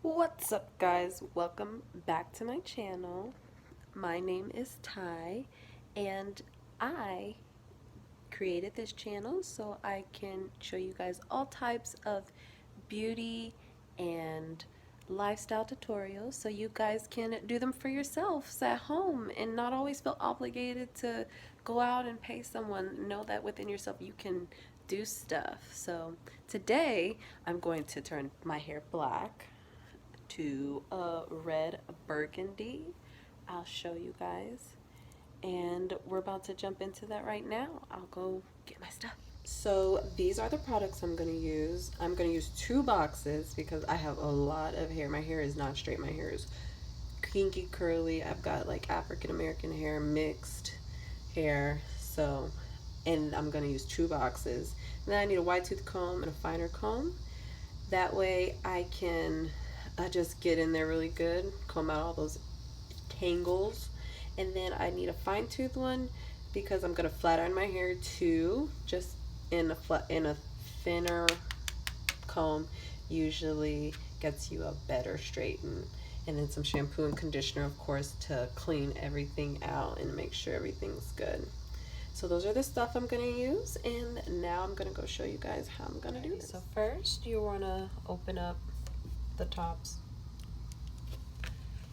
What's up, guys? Welcome back to my channel. My name is Ty, and I created this channel so I can show you guys all types of beauty and lifestyle tutorials so you guys can do them for yourselves at home and not always feel obligated to go out and pay someone. Know that within yourself you can do stuff. So today I'm going to turn my hair black to a red burgundy. I'll show you guys. And we're about to jump into that right now. I'll go get my stuff. So these are the products I'm going to use. I'm going to use 2 boxes because I have a lot of hair. My hair is not straight. My hair is kinky, curly. I've got like African American hair, mixed hair. So, and I'm going to use 2 boxes. And then I need a wide tooth comb and a finer comb. That way I can just get in there really good, comb out all those tangles. And then I need a fine tooth one because I'm gonna flat iron my hair too. Just in a thinner comb usually gets you a better straighten. And then some shampoo and conditioner, of course, to clean everything out and make sure everything's good. So those are the stuff I'm gonna use, and now I'm gonna go show you guys how I'm gonna do this. So first you wanna open up the tops,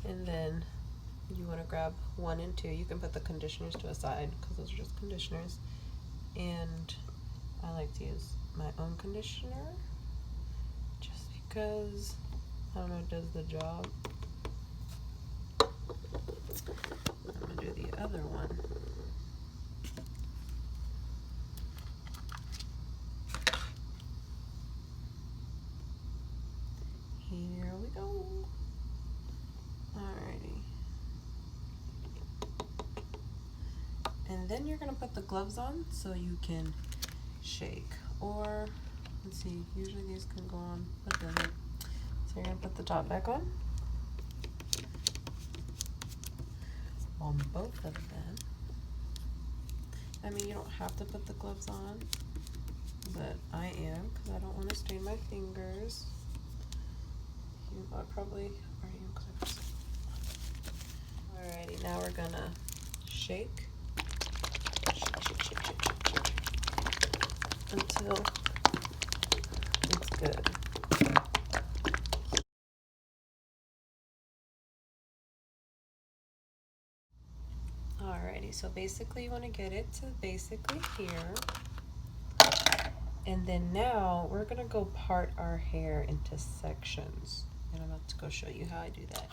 and then you wanna grab 1 and 2. You can put the conditioners to a side because those are just conditioners. And I like to use my own conditioner just because, I don't know, it does the job. I'm gonna do the other one. Here we go. Alrighty. And then you're gonna put the gloves on so you can shake. Or, let's see, usually these can go on, but doesn't. So you're gonna put the top back on both of them. I mean, you don't have to put the gloves on, but I am because I don't want to stain my fingers. I probably are you. Alrighty, now we're gonna shake until it's good. Alrighty, so basically you want to get it to basically here. And then now we're gonna go part our hair into sections. And I'm about to go show you how I do that.